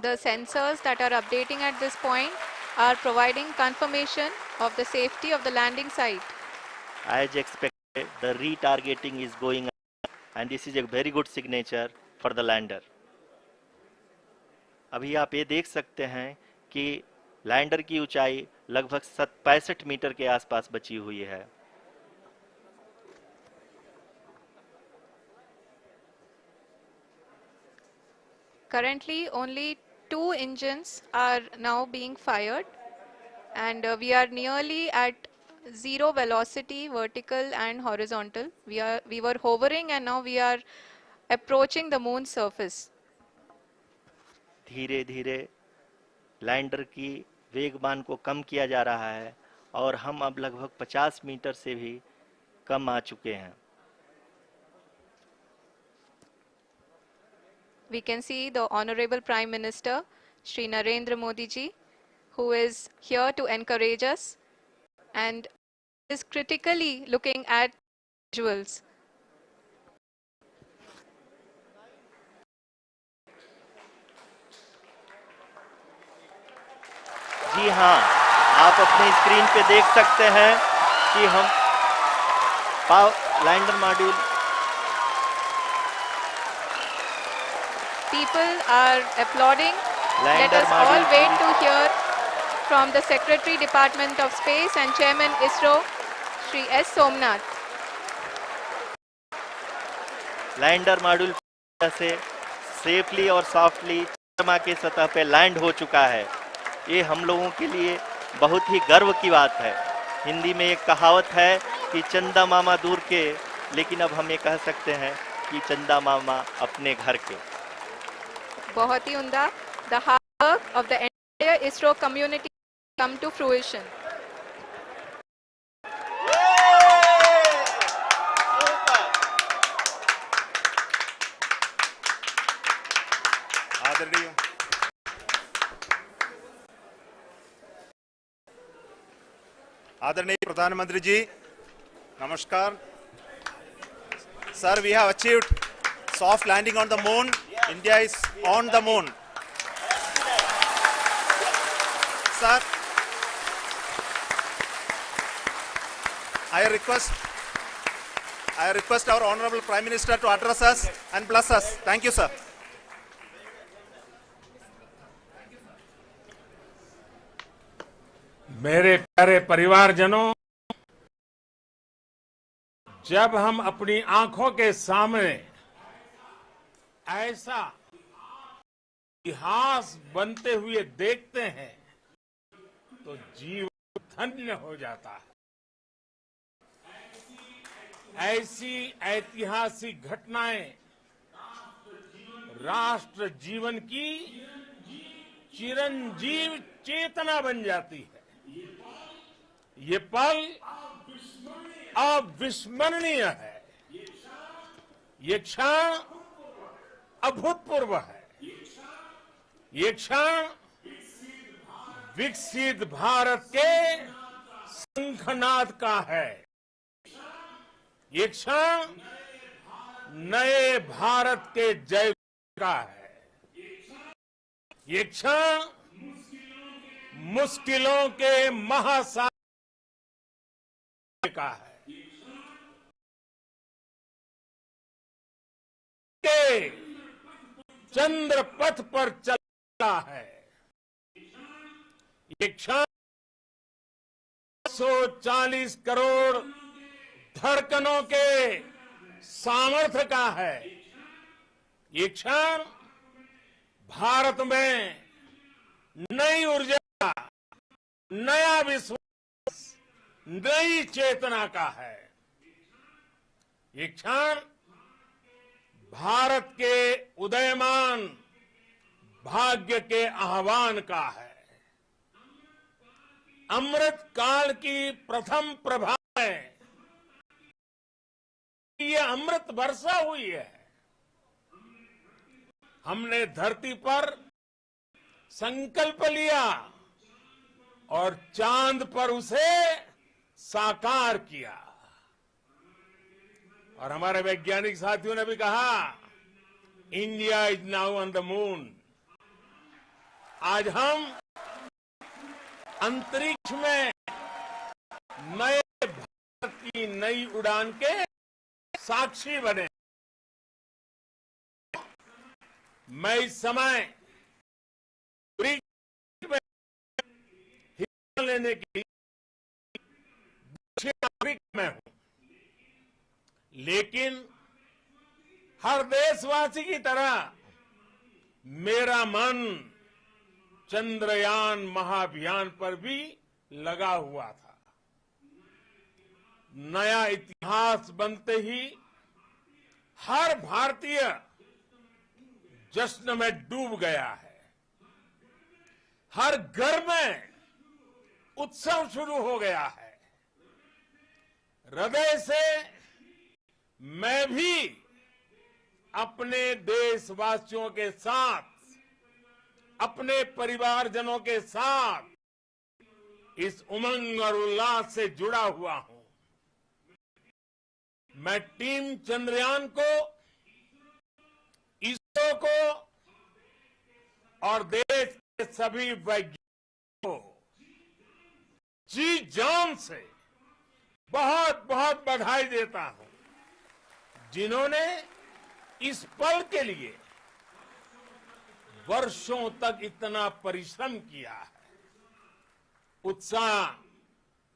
The sensors that are updating at this point are providing confirmation of the safety of the landing site. As expected, the retargeting is going on and this is a very good signature for the lander. अभी आप ये देख सकते हैं कि lander की ऊंचाई लगभग 65 मीटर के आसपास बची हुई है। Currently, only 2 engines are now being fired, and we are nearly at zero velocity, vertical and horizontal. We were hovering, and now we are approaching the moon's surface. धीरे धीरे लैंडर की वेगमान को कम किया जा रहा है और हम अब लगभग 50 मीटर से भी कम आ चुके हैं। We can see the Honorable Prime Minister, Shri Narendra Modi ji, who is here to encourage us and is critically looking at visuals. जी हाँ, आप अपने स्क्रीन पे देख सकते हैं कि हम lander module People are applauding. Let lander us all module wait to hear from the Secretary Department of Space and Chairman ISRO, Shri S. Somnath. Lander module से सेफली और सॉफ्टली चंद्रमा के सतह पे लैंड हो चुका है। ये हम लोगों के लिए बहुत ही गर्व की बात है। हिंदी में एक कहावत है कि चंदा मामा दूर के, लेकिन अब हम ये कह सकते हैं कि चंदा मामा अपने घर के। बहुत ही उम्दा. The hard work of the entire ISRO community come to fruition. आदरणीय प्रधानमंत्री जी, नमस्कार। Sir, we have achieved soft landing on the moon. India is on the moon. Sir, I request our Honorable Prime Minister to address us and bless us. Thank you, sir. मेरे प्यारे परिवारजनों, जब हम अपनी आंखों के सामने ऐसा इतिहास बनते हुए देखते हैं तो जीवन धन्य हो जाता है। ऐसी ऐतिहासिक घटनाएं राष्ट्र जीवन की चिरंजीव चेतना बन जाती है। ये पल अविस्मरणीय है। ये क्षण अभूतपूर्व है। ये क्षण विकसित भारत के शंखनाद का है। ये क्षण नए भारत के जय का है। ये क्षण मुश्किलों के महासागर का है। के चंद्र पथ पर चलता है। ये क्षण 140 करोड़ धड़कनों के सामर्थ्य का है। ये क्षण भारत में नई ऊर्जा, नया विश्वास, नई चेतना का है। ये क्षण भारत के उदयमान भाग्य के आह्वान का है। अमृत काल की प्रथम प्रभा में ये अमृत वर्षा हुई है। हमने धरती पर संकल्प लिया और चांद पर उसे साकार किया। और हमारे वैज्ञानिक साथियों ने भी कहा, India is now on the moon. आज हम अंतरिक्ष में नए भारत की नई उड़ान के साक्षी बने। मैं इस समय अंतरिक्ष में हिस्सा लेने के लिए दक्षिण अफ्रीका में हूं, लेकिन हर देशवासी की तरह मेरा मन चंद्रयान महाअभियान पर भी लगा हुआ था। नया इतिहास बनते ही हर भारतीय जश्न में डूब गया है। हर घर में उत्सव शुरू हो गया है। हृदय से मैं भी अपने देशवासियों के साथ, अपने परिवारजनों के साथ इस उमंग और उल्लास से जुड़ा हुआ हूं। मैं टीम चंद्रयान को, इसरो को और देश के सभी वैज्ञानिकों को जी जान से बहुत बहुत बधाई देता हूं, जिन्होंने इस पल के लिए वर्षों तक इतना परिश्रम किया है। उत्साह,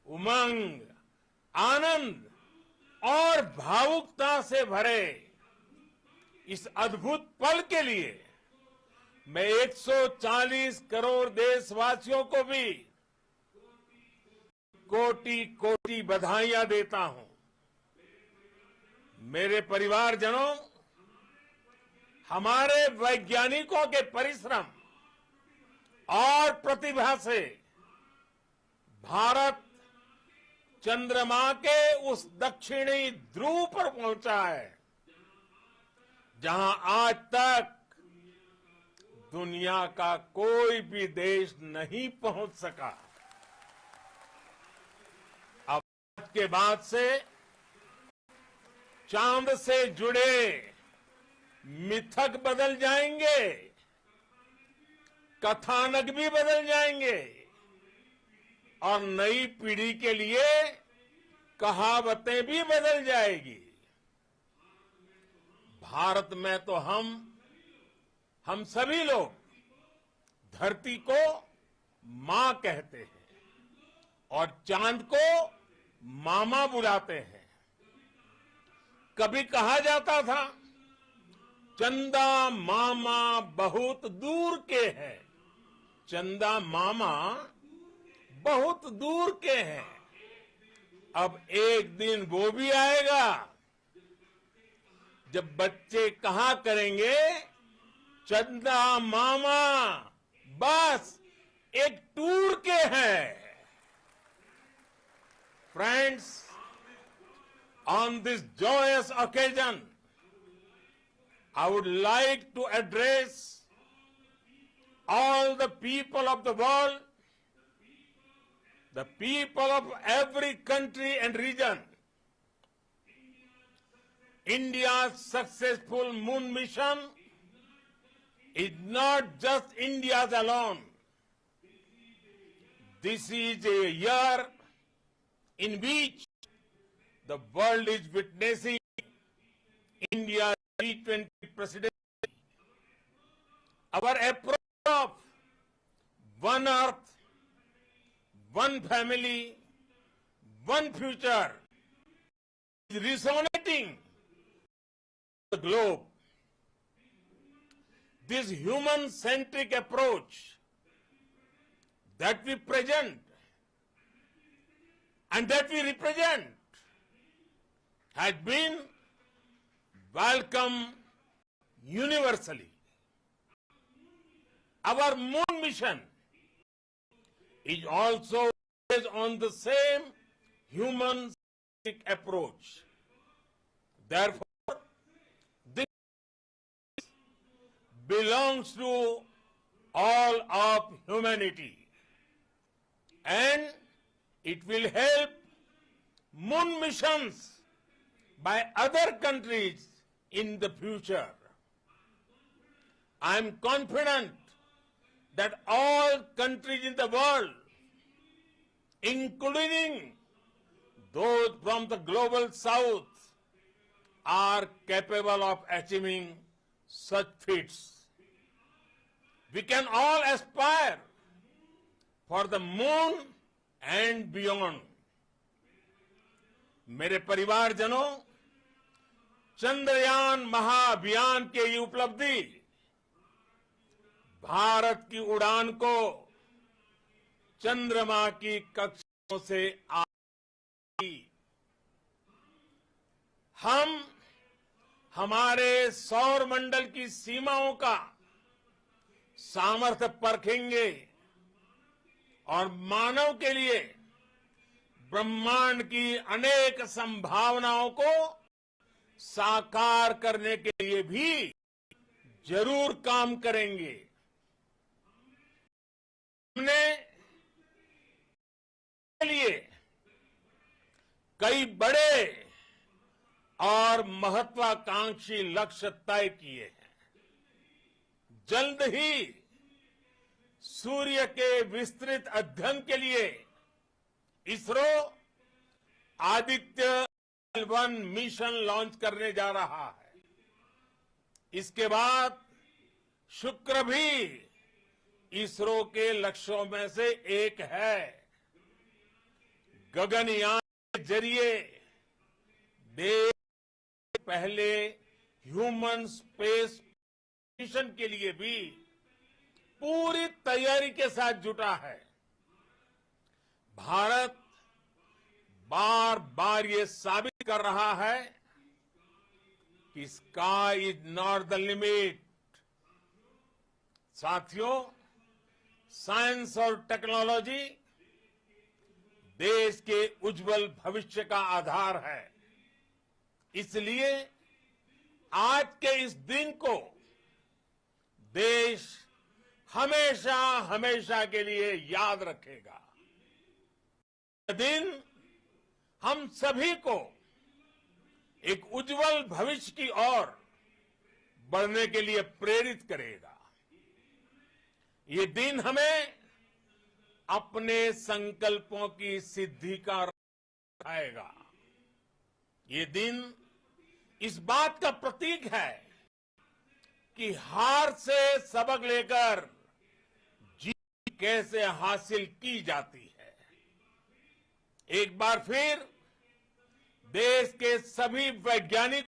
उमंग, आनंद और भावुकता से भरे इस अद्भुत पल के लिए मैं 140 करोड़ देशवासियों को भी कोटि कोटि बधाइयां देता हूं। मेरे परिवारजनों, हमारे वैज्ञानिकों के परिश्रम और प्रतिभा से भारत चंद्रमा के उस दक्षिणी ध्रुव पर पहुंचा है, जहां आज तक दुनिया का कोई भी देश नहीं पहुंच सका। अब आज के बाद से चांद से जुड़े मिथक बदल जाएंगे, कथानक भी बदल जाएंगे और नई पीढ़ी के लिए कहावतें भी बदल जाएगी। भारत में तो हम सभी लोग धरती को मां कहते हैं और चांद को मामा बुलाते हैं। कभी कहा जाता था, चंदा मामा बहुत दूर के हैं। चंदा मामा बहुत दूर के हैं। अब एक दिन वो भी आएगा जब बच्चे कहा करेंगे, चंदा मामा बस एक टूर के हैं। Friends, on this joyous occasion, I would like to address all the people of the world, the people of every country and region. India's successful moon mission is not just India's alone. This is a year in which the world is witnessing India's G20 presidency. Our approach of one earth, one family, one future is resonating the globe. This human-centric approach that we present and that we represent has been welcomed universally. Our moon mission is also based on the same human-centric approach. Therefore, this is belongs to all of humanity, and it will help moon missions by other countries in the future. I am confident that all countries in the world, including those from the global south, are capable of achieving such feats. We can all aspire for the moon and beyond. मेरे परिवारजनों, चंद्रयान महाअभियान के ये उपलब्धि भारत की उड़ान को चंद्रमा की कक्षाओं से आई। हम हमारे सौर मंडल की सीमाओं का सामर्थ्य परखेंगे और मानव के लिए ब्रह्मांड की अनेक संभावनाओं को साकार करने के लिए भी जरूर काम करेंगे। हमने के लिए कई बड़े और महत्वाकांक्षी लक्ष्य तय किए हैं। जल्द ही सूर्य के विस्तृत अध्ययन के लिए ISRO Aditya L1 mission launch करने जा रहा है। इसके बाद शुक्र भी इसरो के लक्ष्यों में से एक है। गगनयान के जरिए देश पहले ह्यूमन स्पेस मिशन के लिए भी पूरी तैयारी के साथ जुटा है। भारत बार बार ये साबित कर रहा है कि sky is not the limit. साथियों, साइंस और टेक्नोलॉजी देश के उज्जवल भविष्य का आधार है। इसलिए आज के इस दिन को देश हमेशा हमेशा के लिए याद रखेगा। यह दिन हम सभी को एक उज्जवल भविष्य की ओर बढ़ने के लिए प्रेरित करेगा। ये दिन हमें अपने संकल्पों की सिद्धि का आएगा। ये दिन इस बात का प्रतीक है कि हार से सबक लेकर जीत कैसे हासिल की जाती है। एक बार फिर देश के सभी वैज्ञानिक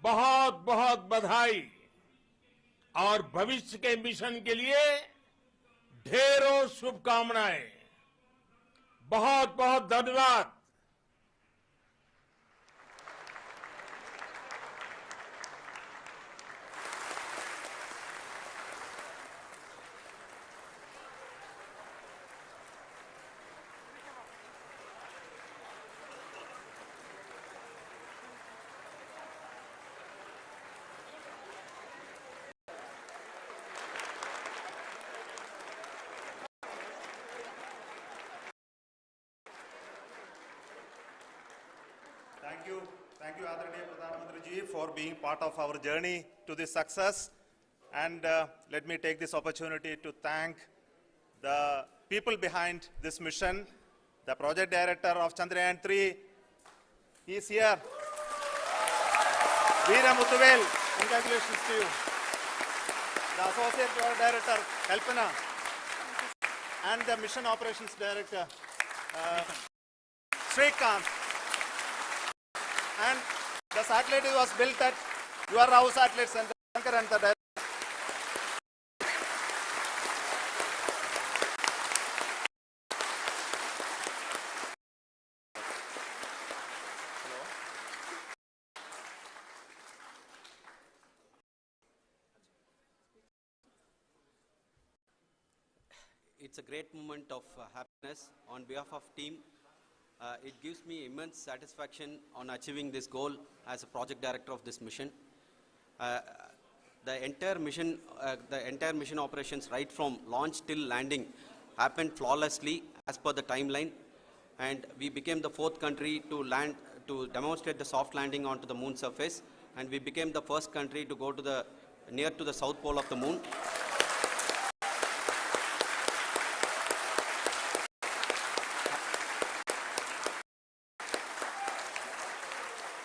बहुत बहुत बधाई और भविष्य के मिशन के लिए ढेरों शुभकामनाएं। बहुत बहुत धन्यवाद। Thank you, Adharaniya Pradhan Mantri ji, for being part of our journey to this success. And let me take this opportunity to thank the people behind this mission. The project director of Chandrayaan-3, he is here. Veera Muthuvel, congratulations to you. The associate project director, Kalpana, and the mission operations director, Srikanth. And the satellite was built at your Rao Satellite Center, Shankar, and the director. It's a great moment of happiness on behalf of team. It gives me immense satisfaction on achieving this goal as a project director of this mission. the entire mission operations right from launch till landing happened flawlessly as per the timeline, and we became the 4th country to demonstrate the soft landing onto the moon surface, and we became the first country to go to near to the south pole of the moon.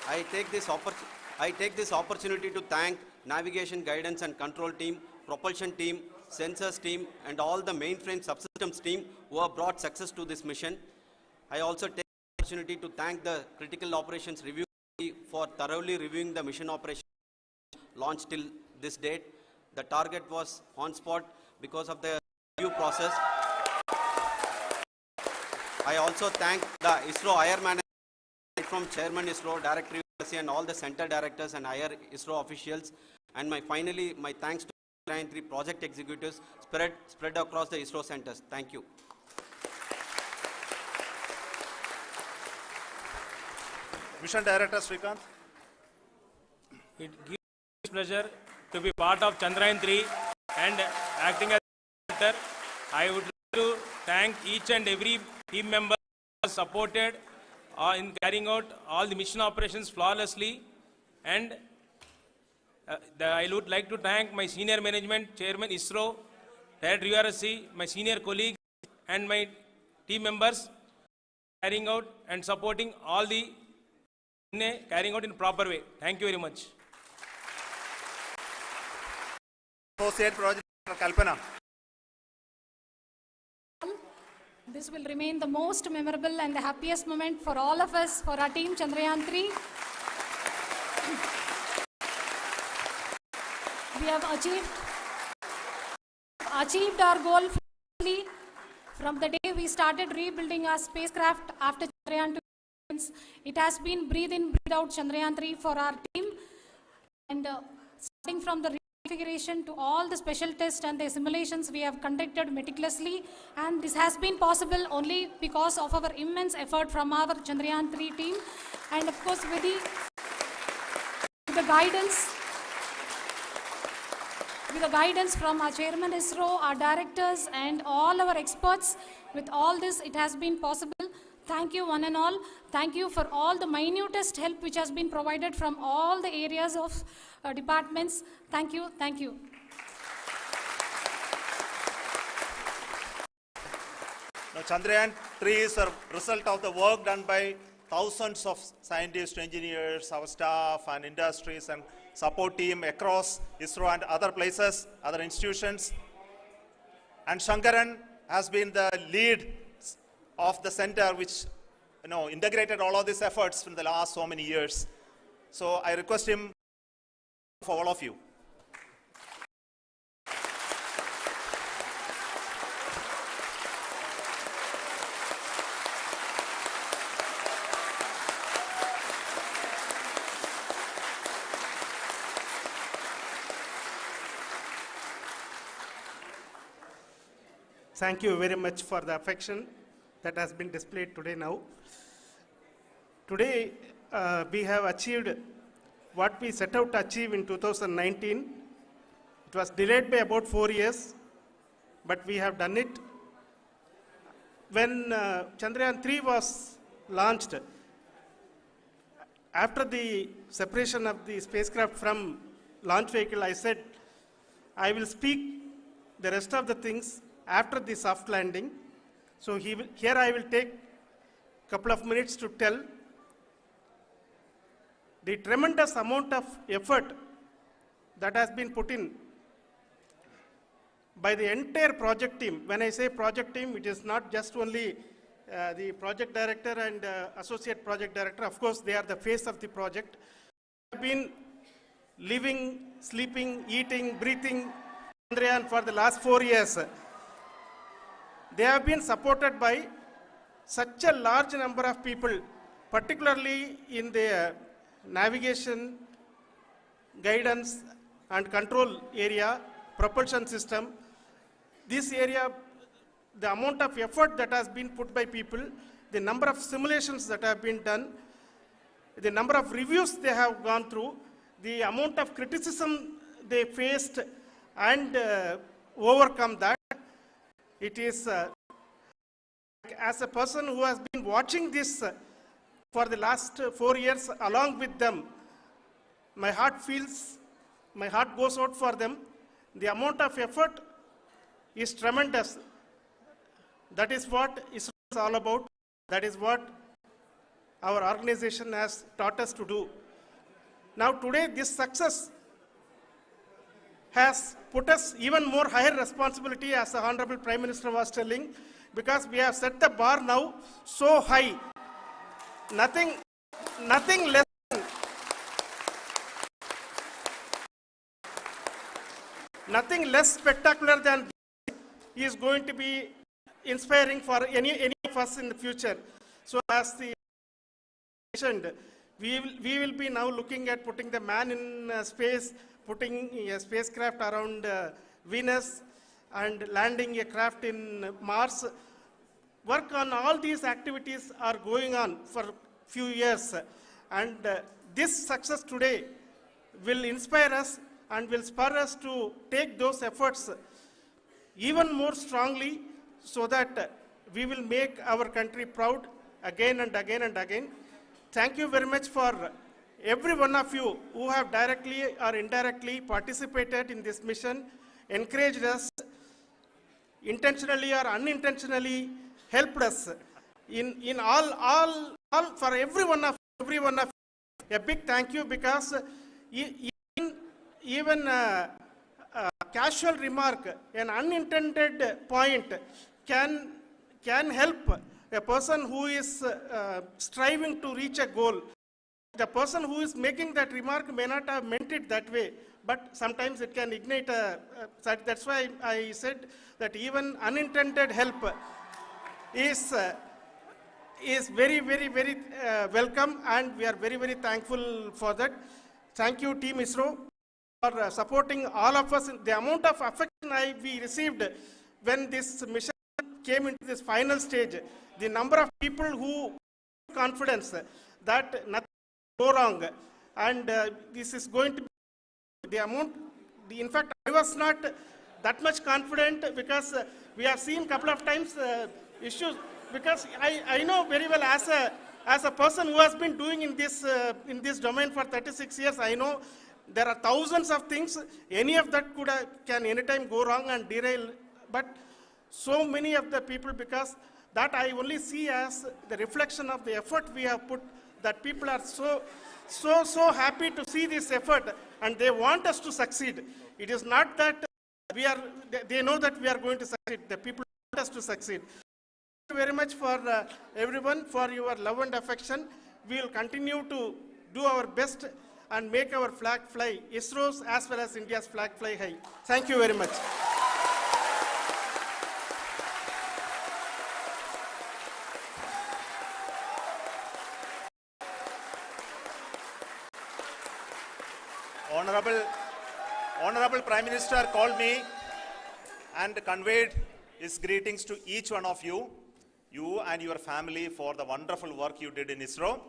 I take this opportunity to thank navigation, guidance and control team, propulsion team, sensors team and all the mainframe subsystems team who have brought success to this mission. I also take the opportunity to thank the critical operations review for thoroughly reviewing the mission operation launch till this date. The target was on spot because of the review process. I also thank the ISRO higher management from Chairman ISRO, Director USC and all the center directors and higher ISRO officials. And finally, my thanks to Chandrayaan-3 project executives spread across the ISRO centers. Thank you. Mission Director Srikanth. It gives pleasure to be part of Chandrayaan-3 and acting as director. I would like to thank each and every team member who has supported in carrying out all the mission operations flawlessly, and I would like to thank my senior management, Chairman ISRO, Director URSC, my senior colleagues and my team members carrying out and supporting all the carrying out in proper way. Thank you very much. Associate Project Kalpana. This will remain the most memorable and the happiest moment for all of us, for our team Chandrayaan-3. We have achieved our goal flawlessly from the day we started rebuilding our spacecraft after Chandrayaan-2. It has been breathe in, breathe out Chandrayaan-3 for our team, and starting from the configuration to all the special tests and the simulations we have conducted meticulously, and this has been possible only because of our immense effort from our Chandrayaan-3 team, and of course with the guidance from our Chairman ISRO, our directors and all our experts. With all this, it has been possible. Thank you one and all. Thank you for all the minutest help which has been provided from all the areas of departments. Thank you. Thank you. Now, Chandrayaan-3 is a result of the work done by thousands of scientists, engineers, our staff and industries and support team across ISRO and other places, other institutions. And Shankaran has been the lead of the center which integrated all of these efforts in the last so many years. So I request him for all of you. Thank you very much for the affection that has been displayed today now. Today, we have achieved what we set out to achieve in 2019. It was delayed by about 4 years, but we have done it. When Chandrayaan-3 was launched, after the separation of the spacecraft from launch vehicle, I said, I will speak the rest of the things after the soft landing. So here I will take a couple of minutes to tell the tremendous amount of effort that has been put in by the entire project team. When I say project team, it is not just only the project director and associate project director. Of course, they are the face of the project. They have been living, sleeping, eating, breathing Chandrayaan for the last 4 years. They have been supported by such a large number of people, particularly in the navigation, guidance and control area, propulsion system. This area, the amount of effort that has been put by people, the number of simulations that have been done, the number of reviews they have gone through, the amount of criticism they faced and overcome that. It is as a person who has been watching this for the last 4 years along with them, my heart goes out for them. The amount of effort is tremendous. That is what ISRO is all about. That is what our organization has taught us to do. Now today this success has put us even more higher responsibility, as the Honorable Prime Minister was telling, because we have set the bar now so high. Nothing less spectacular than this is going to be inspiring for any of us in the future. So as the mentioned, we will be now looking at putting the man in space, putting a spacecraft around Venus, and landing a craft in Mars. Work on all these activities are going on for few years, and this success today will inspire us and will spur us to take those efforts even more strongly, so that we will make our country proud again and again and again. Thank you very much for every one of you who have directly or indirectly participated in this mission, encouraged us, intentionally or unintentionally helped us in all for every one of you, a big thank you, because even a casual remark, an unintended point can help a person who is striving to reach a goal. The person who is making that remark may not have meant it that way, but sometimes it can ignite that's why I said that even unintended help is very, very, very welcome, and we are very, very thankful for that. Thank you, Team ISRO, for supporting all of us. The amount of affection we received when this mission came into this final stage, the number of people who confidence that nothing will go wrong, and this is going to be the amount. In fact, I was not that much confident, because we have seen a couple of times issues, because I know very well, as a person who has been doing in this domain for 36 years, I know there are thousands of things. Any of that can anytime go wrong and derail. But so many of the people, because that I only see as the reflection of the effort we have put, that people are so happy to see this effort, and they want us to succeed. It is not that they know that we are going to succeed. The people want us to succeed. Thank you very much for everyone, for your love and affection. We will continue to do our best and make our flag fly, ISRO's as well as India's flag fly high. Thank you very much. Honorable Prime Minister called me and conveyed his greetings to each one of you and your family, for the wonderful work you did in ISRO.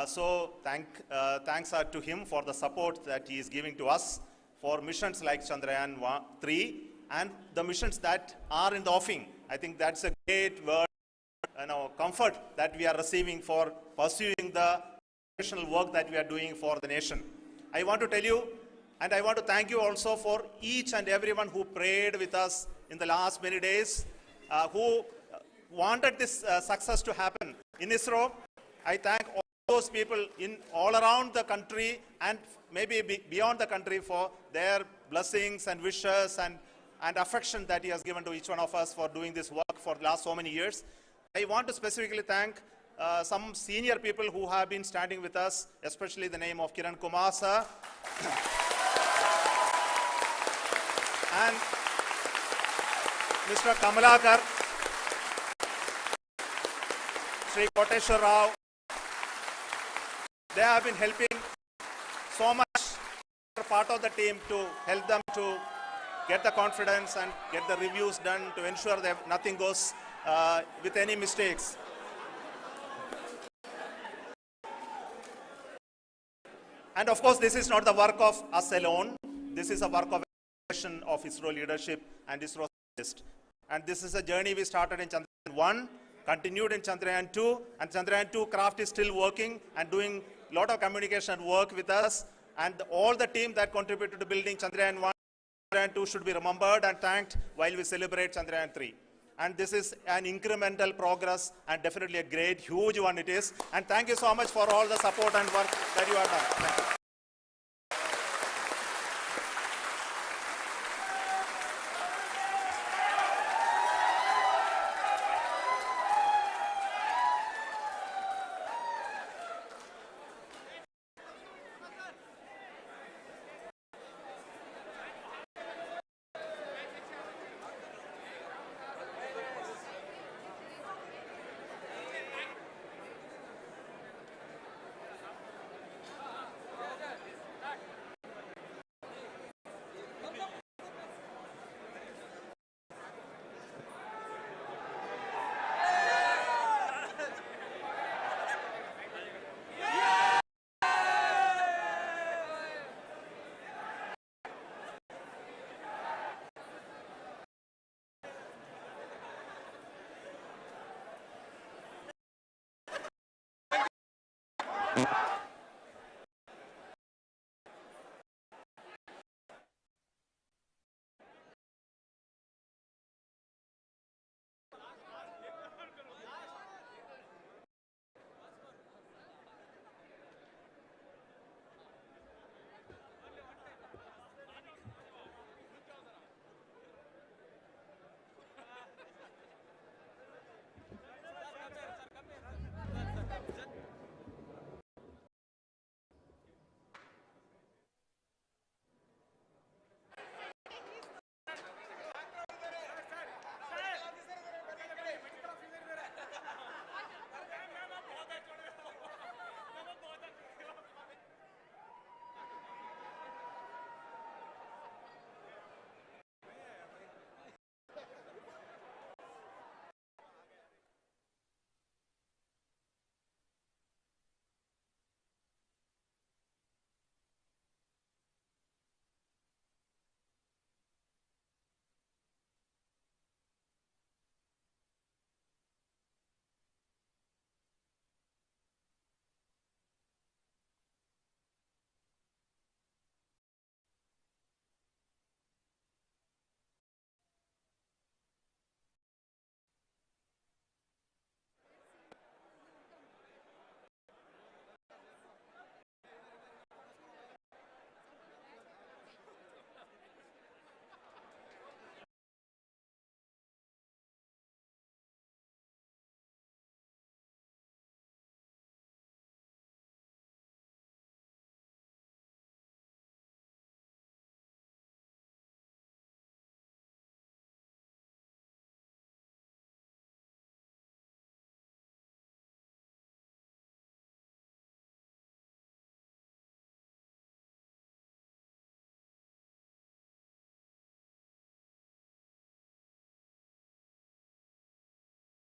So thanks are to him for the support that he is giving to us for missions like Chandrayaan-3 and the missions that are in the offing. I think that's a great word, comfort that we are receiving for pursuing the professional work that we are doing for the nation. I want to tell you, and I want to thank you also for each and everyone who prayed with us in the last many days, who wanted this success to happen in ISRO. I thank all those people all around the country and maybe beyond the country for their blessings and wishes and affection that he has given to each one of us for doing this work for the last so many years. I want to specifically thank some senior people who have been standing with us, especially the name of Kiran Kumar sir and Mr. Kamalakar, Sri Koteshwar Rao. They have been helping so much. They are part of the team to help them to get the confidence and get the reviews done to ensure that nothing goes with any mistakes. And of course, this is not the work of us alone. this is a work of ISRO leadership and ISRO scientists. And this is a journey we started in Chandrayaan-1, continued in Chandrayaan-2, and Chandrayaan-2 craft is still working and doing a lot of communication work with us. And all the team that contributed to building Chandrayaan-1, Chandrayaan-2 should be remembered and thanked while we celebrate Chandrayaan-3. And this is an incremental progress and definitely a great, huge one it is. And thank you so much for all the support and work that you have done. Thank you. Thank you.